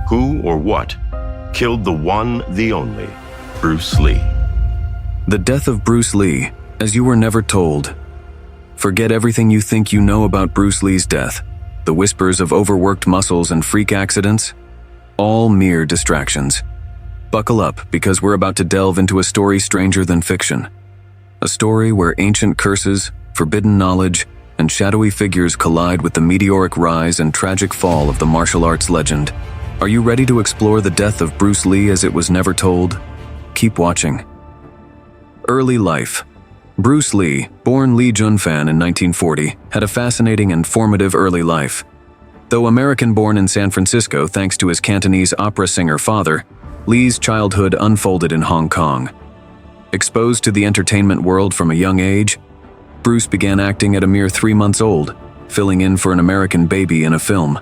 Who or what killed the one, the only, Bruce Lee? The death of Bruce Lee, as you were never told. Forget everything you think you know about Bruce Lee's death. The whispers of overworked muscles and freak accidents, all mere distractions. Buckle up, because we're about to delve into a story stranger than fiction. A story where ancient curses, forbidden knowledge, and shadowy figures collide with the meteoric rise and tragic fall of the martial arts legend. Are you ready to explore the death of Bruce Lee as it was never told? Keep watching. Early life. Bruce Lee, born Lee Junfan in 1940, had a fascinating and formative early life. Though American-born in San Francisco thanks to his Cantonese opera singer father, Lee's childhood unfolded in Hong Kong. Exposed to the entertainment world from a young age, Bruce began acting at a mere 3 months old, filling in for an American baby in a film.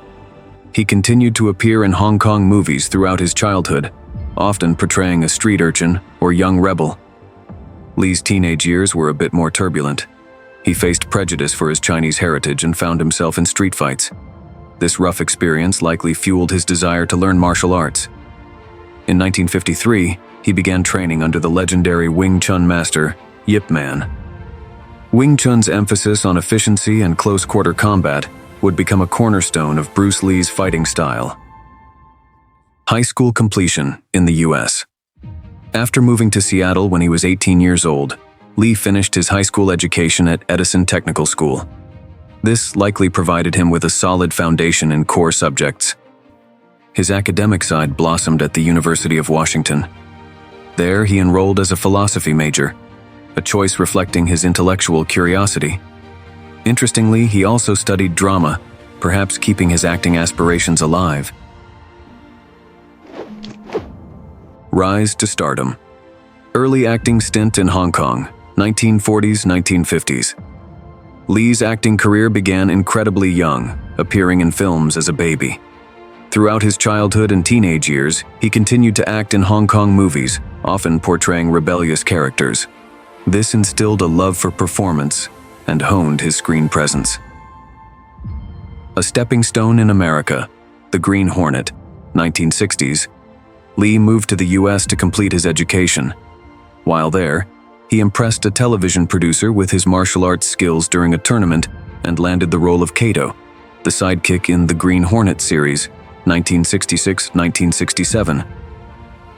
He continued to appear in Hong Kong movies throughout his childhood, often portraying a street urchin or young rebel. Lee's teenage years were a bit more turbulent. He faced prejudice for his Chinese heritage and found himself in street fights. This rough experience likely fueled his desire to learn martial arts. In 1953, he began training under the legendary Wing Chun master, Yip Man. Wing Chun's emphasis on efficiency and close-quarter combat would become a cornerstone of Bruce Lee's fighting style. High school completion in the U.S. After moving to Seattle when he was 18 years old, Lee finished his high school education at Edison Technical School. This likely provided him with a solid foundation in core subjects. His academic side blossomed at the University of Washington. There, he enrolled as a philosophy major, a choice reflecting his intellectual curiosity. Interestingly, he also studied drama, perhaps keeping his acting aspirations alive. Rise to stardom. Early acting stint in Hong Kong, 1940s-1950s. Lee's acting career began incredibly young, appearing in films as a baby. Throughout his childhood and teenage years, he continued to act in Hong Kong movies, often portraying rebellious characters. This instilled a love for performance and honed his screen presence. A stepping stone in America, The Green Hornet, 1960s. Lee moved to the U.S. to complete his education. While there, he impressed a television producer with his martial arts skills during a tournament and landed the role of Kato, the sidekick in the Green Hornet series, 1966-1967.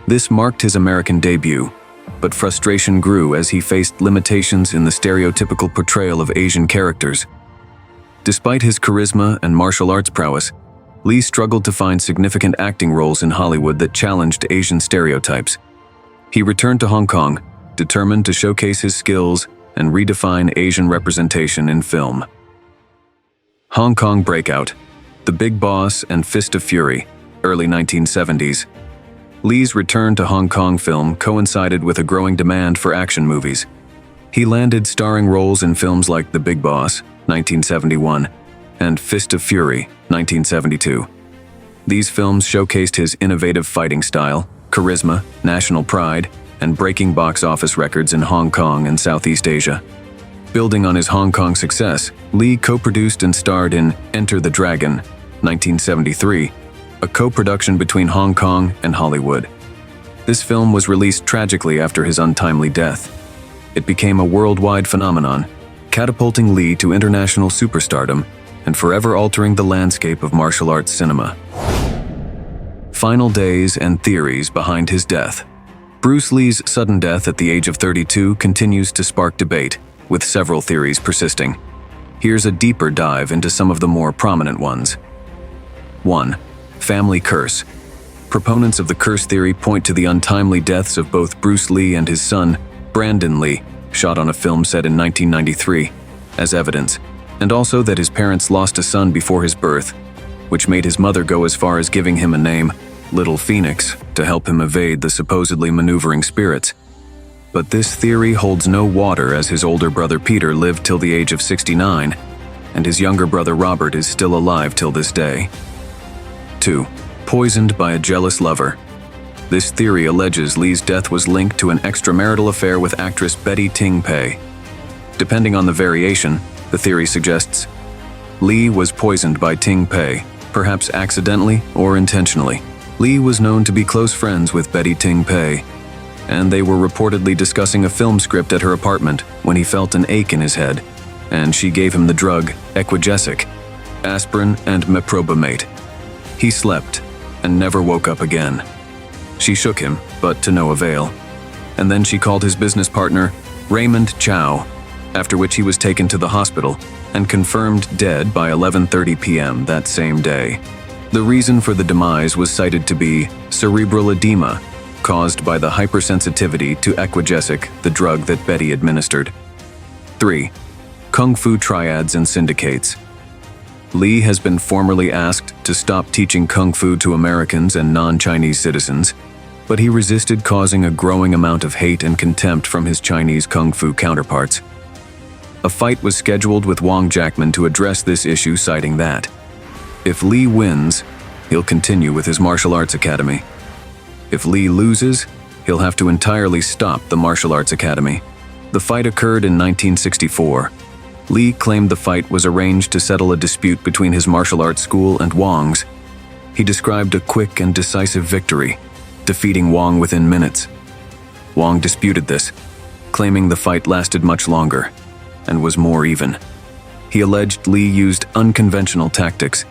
This marked his American debut, but frustration grew as he faced limitations in the stereotypical portrayal of Asian characters. Despite his charisma and martial arts prowess, Lee struggled to find significant acting roles in Hollywood that challenged Asian stereotypes. He returned to Hong Kong, determined to showcase his skills and redefine Asian representation in film. Hong Kong breakout, The Big Boss and Fist of Fury, early 1970s. Lee's return to Hong Kong film coincided with a growing demand for action movies. He landed starring roles in films like The Big Boss, 1971, and Fist of Fury, 1972. These films showcased his innovative fighting style, charisma, national pride, and breaking box office records in Hong Kong and Southeast Asia. Building on his Hong Kong success, Lee co-produced and starred in Enter the Dragon, 1973, a co-production between Hong Kong and Hollywood. This film was released tragically after his untimely death. It became a worldwide phenomenon, catapulting Lee to international superstardom and forever altering the landscape of martial arts cinema. Final days and theories behind his death. Bruce Lee's sudden death at the age of 32 continues to spark debate, with several theories persisting. Here's a deeper dive into some of the more prominent ones. 1. Family curse. Proponents of the curse theory point to the untimely deaths of both Bruce Lee and his son, Brandon Lee, shot on a film set in 1993, as evidence, and also that his parents lost a son before his birth, which made his mother go as far as giving him a name, Little Phoenix, to help him evade the supposedly maneuvering spirits. But this theory holds no water, as his older brother Peter lived till the age of 69, and his younger brother Robert is still alive till this day. 2. Poisoned by a jealous lover. This theory alleges Lee's death was linked to an extramarital affair with actress Betty Ting Pei. Depending on the variation, the theory suggests Lee was poisoned by Ting Pei, perhaps accidentally or intentionally. Lee was known to be close friends with Betty Ting Pei, and they were reportedly discussing a film script at her apartment when he felt an ache in his head, and she gave him the drug Equigesic, aspirin and meprobamate. He slept and never woke up again. She shook him, but to no avail. And then she called his business partner, Raymond Chow, after which he was taken to the hospital and confirmed dead by 11:30 p.m. that same day. The reason for the demise was cited to be cerebral edema, caused by the hypersensitivity to Equigesic, the drug that Betty administered. 3. Kung Fu triads and syndicates. Lee has been formally asked to stop teaching Kung Fu to Americans and non-Chinese citizens, but he resisted, causing a growing amount of hate and contempt from his Chinese Kung Fu counterparts. A fight was scheduled with Wong Jackman to address this issue, citing that if Lee wins, he'll continue with his martial arts academy. If Lee loses, he'll have to entirely stop the martial arts academy. The fight occurred in 1964. Lee claimed the fight was arranged to settle a dispute between his martial arts school and Wong's. He described a quick and decisive victory, defeating Wong within minutes. Wong disputed this, claiming the fight lasted much longer and was more even. He alleged Lee used unconventional tactics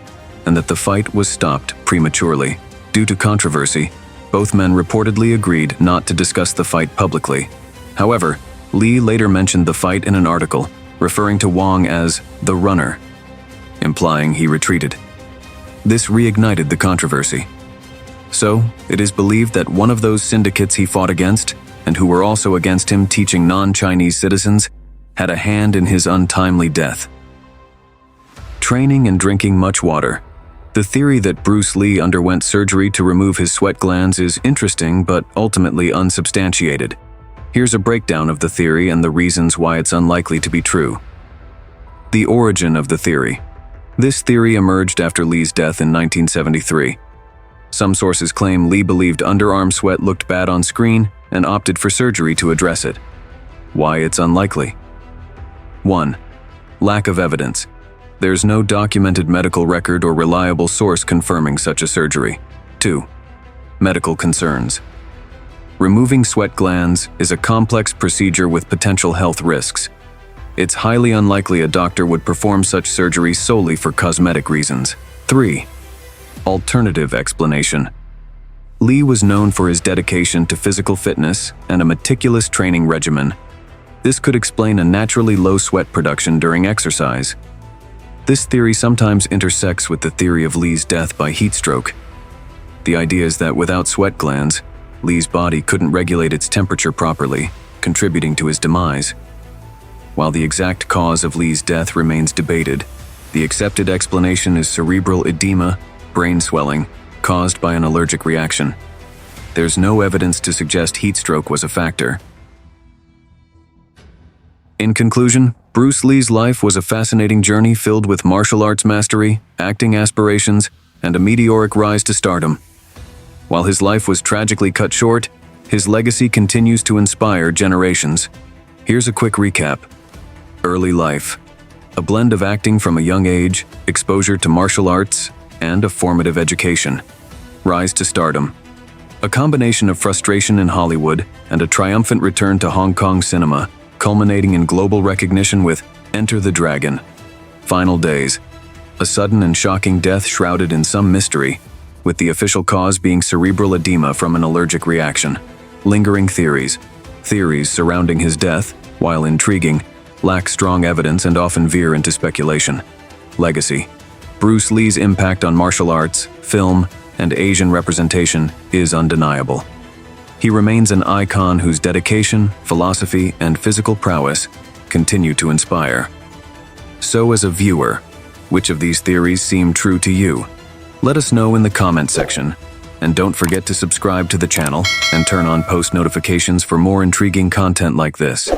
and that the fight was stopped prematurely. Due to controversy, both men reportedly agreed not to discuss the fight publicly. However, Lee later mentioned the fight in an article, referring to Wong as the runner, implying he retreated. This reignited the controversy. So, it is believed that one of those syndicates he fought against, and who were also against him teaching non-Chinese citizens, had a hand in his untimely death. Training and drinking much water. The theory that Bruce Lee underwent surgery to remove his sweat glands is interesting but ultimately unsubstantiated. Here's a breakdown of the theory and the reasons why it's unlikely to be true. The origin of the theory. This theory emerged after Lee's death in 1973. Some sources claim Lee believed underarm sweat looked bad on screen and opted for surgery to address it. Why it's unlikely? 1. Lack of evidence. There's no documented medical record or reliable source confirming such a surgery. 2. Medical concerns. Removing sweat glands is a complex procedure with potential health risks. It's highly unlikely a doctor would perform such surgery solely for cosmetic reasons. 3. Alternative explanation. Lee was known for his dedication to physical fitness and a meticulous training regimen. This could explain a naturally low sweat production during exercise. This theory sometimes intersects with the theory of Lee's death by heat stroke. The idea is that without sweat glands, Lee's body couldn't regulate its temperature properly, contributing to his demise. While the exact cause of Lee's death remains debated, the accepted explanation is cerebral edema, brain swelling, caused by an allergic reaction. There's no evidence to suggest heat stroke was a factor. In conclusion, Bruce Lee's life was a fascinating journey filled with martial arts mastery, acting aspirations, and a meteoric rise to stardom. While his life was tragically cut short, his legacy continues to inspire generations. Here's a quick recap. Early life. A blend of acting from a young age, exposure to martial arts, and a formative education. Rise to stardom. A combination of frustration in Hollywood and a triumphant return to Hong Kong cinema, culminating in global recognition with Enter the Dragon. Final days. A sudden and shocking death shrouded in some mystery, with the official cause being cerebral edema from an allergic reaction. Lingering theories. Theories surrounding his death, while intriguing, lack strong evidence and often veer into speculation. Legacy. Bruce Lee's impact on martial arts, film, and Asian representation is undeniable. He remains an icon whose dedication, philosophy, and physical prowess continue to inspire. So as a viewer, which of these theories seem true to you? Let us know in the comment section. And don't forget to subscribe to the channel and turn on post notifications for more intriguing content like this.